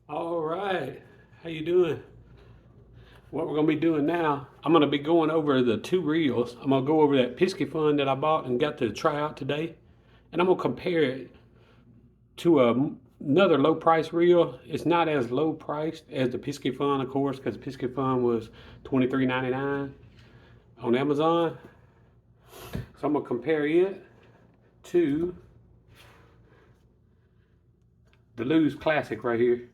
All right, how you doing? What we're gonna be doing now, I'm gonna be going over the two reels. I'm gonna go over that Piscifun that I bought and got to try out today, and I'm gonna compare it to another low price reel. It's not as low priced as the Piscifun, of course, because Piscifun was $23.99 on Amazon. So I'm gonna compare it to the Lose Classic right here,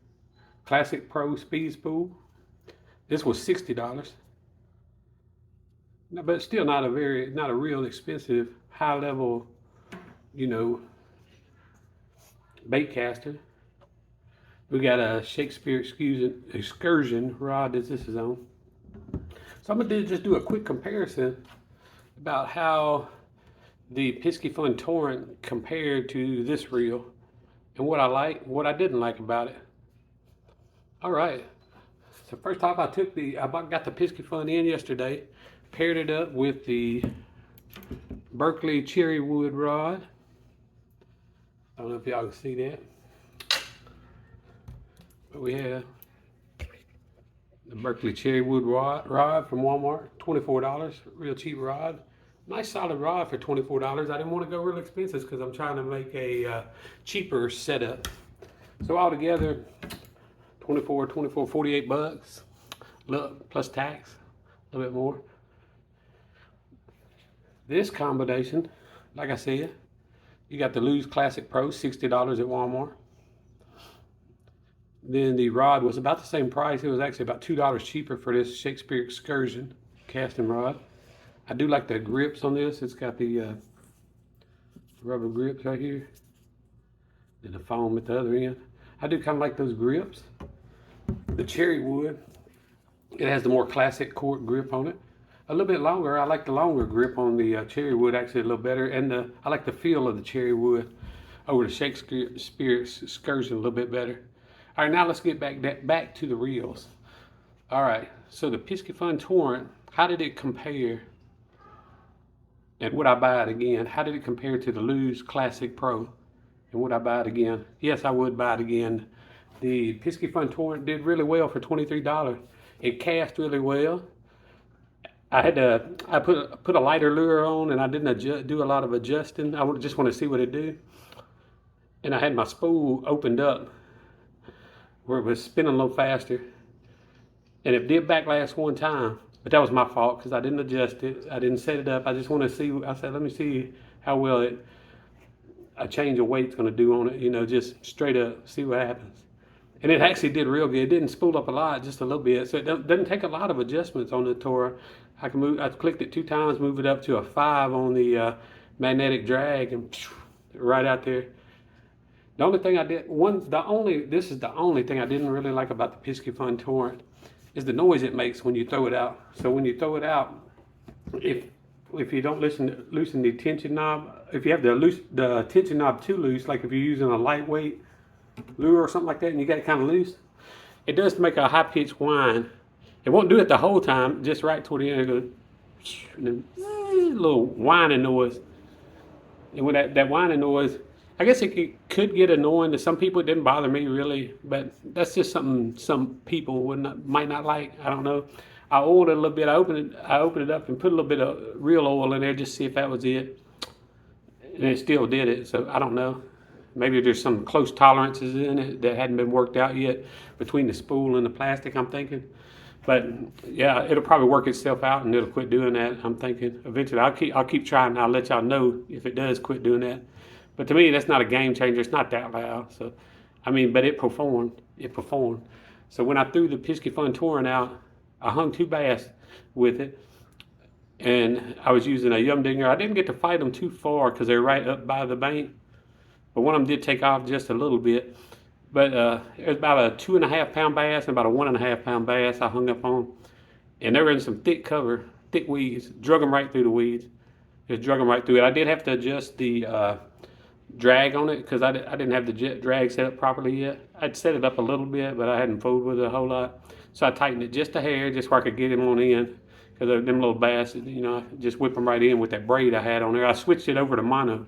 Classic Pro Speed Spool. This was $60. No, but still not not a real expensive high level, you know, baitcaster. We got a Shakespeare excursion rod that this is on. So I'm gonna just do a quick comparison about how the Piscifun Torrent compared to this reel and what I like, what I didn't like about it. All right. So first off, I got the Piscifun in yesterday, paired it up with the Berkeley cherry wood rod. I don't know if y'all can see that, but we have the Berkeley cherry wood rod from Walmart, $24, real cheap rod. Nice solid rod for $24. I didn't want to go real expensive because I'm trying to make a cheaper setup. So altogether, 48 bucks, look, plus tax, a little bit more. This combination, like I said, you got the Lose Classic Pro, $60 at Walmart. Then the rod was about the same price. It was actually about $2 cheaper for this Shakespeare Excursion casting rod. I do like the grips on this. It's got the rubber grips right here and the foam at the other end. I do kind of like those grips. The cherry wood, it has the more classic cork grip on it. A little bit longer. I like the longer grip on the cherry wood actually a little better, and I like the feel of the cherry wood over the Shakespeare Excursion a little bit better. All right, now let's get back to the reels. All right, so the Piscifun Torrent, how did it compare? And would I buy it again? How did it compare to the Lose Classic Pro? And would I buy it again? Yes, I would buy it again. The Piscifun Torrent did really well for $23. It cast really well. I put a lighter lure on, and I didn't do a lot of adjusting. I just want to see what it do. And I had my spool opened up where it was spinning a little faster. And it did backlash one time, but that was my fault because I didn't adjust it. I didn't set it up. I just want to see. I said, let me see how well a change of weight's going to do on it. Just straight up, see what happens. And it actually did real good. It didn't spool up a lot, just a little bit. So it doesn't take a lot of adjustments on the Torrent. I clicked it 2 times, move it up to a 5 on the magnetic drag, and right out there. The only thing this is the only thing I didn't really like about the Piscifun Torrent is the noise it makes when you throw it out. So when you throw it out, if you don't loosen the tension knob, if you have the tension knob too loose, like if you're using a lightweight lure or something like that and you got it kind of loose, it does make a high-pitched whine. It won't do it the whole time, just right toward the end it goes, and then, a little whining noise. And when that whining noise, I guess it could get annoying to some people. It didn't bother me really, but that's just something some people might not like. I don't know. I oiled it a little bit. I opened it up and put a little bit of real oil in there just to see if that was it, and it still did it. So I don't know. Maybe there's some close tolerances in it that hadn't been worked out yet between the spool and the plastic, I'm thinking. But yeah, it'll probably work itself out and it'll quit doing that, I'm thinking. Eventually, I'll keep trying and I'll let y'all know if it does quit doing that. But to me, that's not a game changer. It's not that loud. So, but it performed. It performed. So when I threw the Piscifun Torrent out, I hung 2 bass with it. And I was using a Yum Dinger. I didn't get to fight them too far because they're right up by the bank. But one of them did take off just a little bit. But it was about a 2.5 pound bass and about a 1.5 pound bass I hung up on. And they were in some thick weeds. Drug them right through the weeds. Just drug them right through it. I did have to adjust the drag on it because I didn't have the jet drag set up properly yet. I'd set it up a little bit, but I hadn't fooled with it a whole lot. So I tightened it just a hair, just where I could get him on in. Because them little bass, just whip them right in with that braid I had on there. I switched it over to mono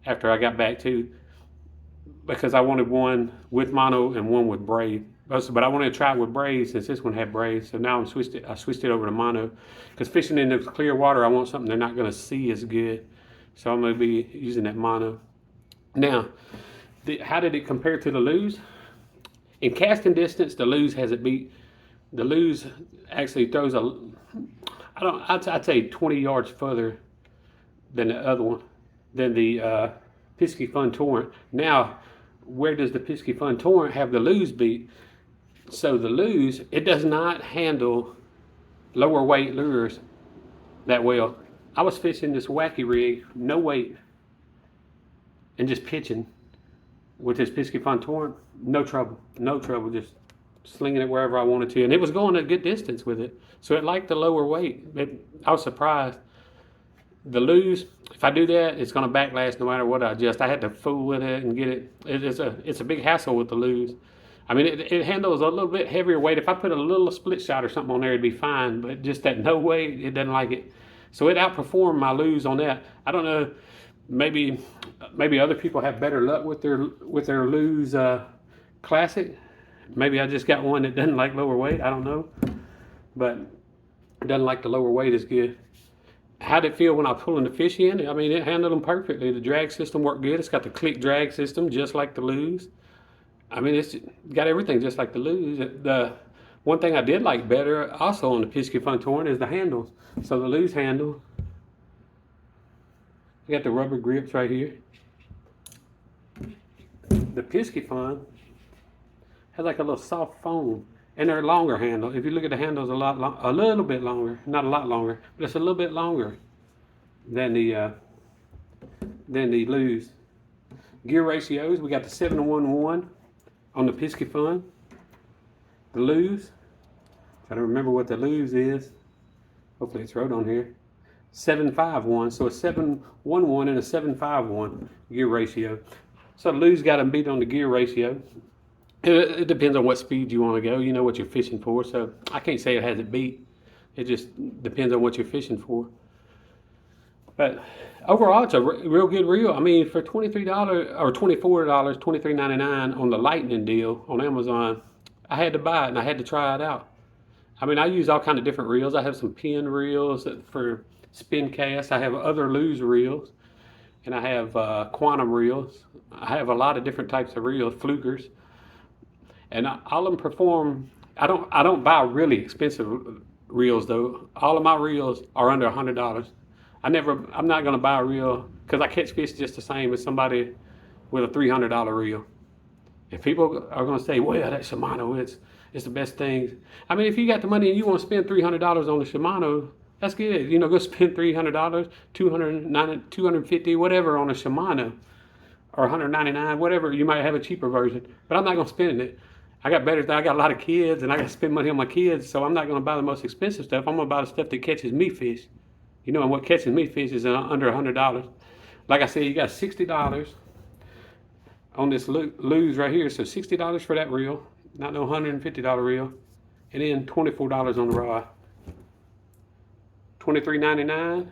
after I got back to. because I wanted one with mono and one with braid. But I wanted to try it with braids since this one had braids. So now I switched it over to mono. Because fishing in the clear water, I want something they're not going to see as good. So I'm going to be using that mono. Now, how did it compare to the Lew's? In casting distance, the Lew's has it beat. The Lew's actually throws I'd say 20 yards further than the other one, than the Piscifun Torrent. Now, where does the Piscifun Torrent have the Lew's beat? So the Lew's, it does not handle lower weight lures that well. I was fishing this wacky rig, no weight, and just pitching with this Piscifun Torrent, no trouble, just slinging it wherever I wanted to, and it was going a good distance with it. So it liked the lower weight. I was surprised. The Lew's, if I do that, it's going to backlash no matter what I adjust. I had to fool with it and get it. It's a big hassle with the Lew's. I mean, it handles a little bit heavier weight. If I put a little split shot or something on there, it'd be fine. But just that no weight, it doesn't like it. So it outperformed my Lew's on that. I don't know. Maybe other people have better luck with their Lew's Classic. Maybe I just got one that doesn't like lower weight. I don't know. But it doesn't like the lower weight as good. How did it feel when I was pulling the fish in? I mean, it handled them perfectly. The drag system worked good. It's got the click drag system just like the Lew's. I mean, it's got everything just like the Lew's. The one thing I did like better also on the Piscifun Torrent is the handles. So the Lew's handle, you got the rubber grips right here. The Piscifun has like a little soft foam, and they're longer handle. If you look at the handles, a little bit longer, not a lot longer, but it's a little bit longer than the Lew's. Gear ratios, we got the 7-to-1-1 on the Piscifun. The Lew's, trying to remember what the Lew's is. Hopefully it's wrote on here. 7-5-1, so a 7-1-1 and a 7-5-1 gear ratio. So the Lew's got them beat on the gear ratio. It depends on what speed you want to go. You know what you're fishing for. So I can't say it has it beat. It just depends on what you're fishing for. But overall, it's a real good reel. I mean, for $23 or $24, $23.99 on the Lightning deal on Amazon, I had to buy it and I had to try it out. I mean, I use all kinds of different reels. I have some pin reels for spin casts. I have other Lew's reels, and I have quantum reels. I have a lot of different types of reels, flukers. And all of them perform. I don't buy really expensive reels though. All of my reels are under $100. I'm not gonna buy a reel because I catch fish just the same as somebody with a $300 reel. If people are gonna say, well, that Shimano, it's the best thing. I mean, if you got the money and you want to spend $300 on the Shimano, that's good. You know, go spend $300, $250, whatever on a Shimano, or $199, whatever. You might have a cheaper version, but I'm not gonna spend it. I got a lot of kids and I got to spend money on my kids, so I'm not going to buy the most expensive stuff. I'm going to buy the stuff that catches me fish. You know, and what catches me fish is under $100. Like I said, you got $60 on this Lew's right here, so $60 for that reel, not no $150 reel, and then $24 on the rod. $23.99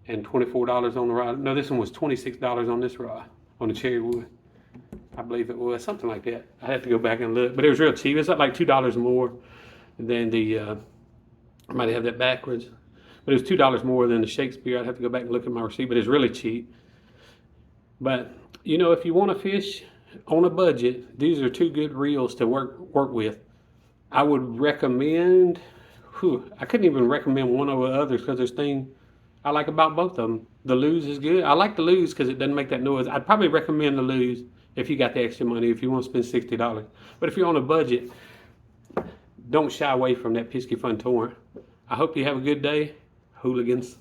and $24 on the rod. No, this one was $26 on this rod, on the cherry wood. I believe it was something like that. I had to go back and look, but it was real cheap. It's like $2 more than the. I might have that backwards, but it was $2 more than the Shakespeare. I'd have to go back and look at my receipt, but it's really cheap. But you know, if you want to fish on a budget, these are two good reels to work with. I would recommend. I couldn't even recommend one over the others because there's things I like about both of them. The Lew's is good. I like the Lew's because it doesn't make that noise. I'd probably recommend the Lew's if you got the extra money, if you want to spend $60. But if you're on a budget, don't shy away from that Piscifun Torrent. I hope you have a good day, hooligans.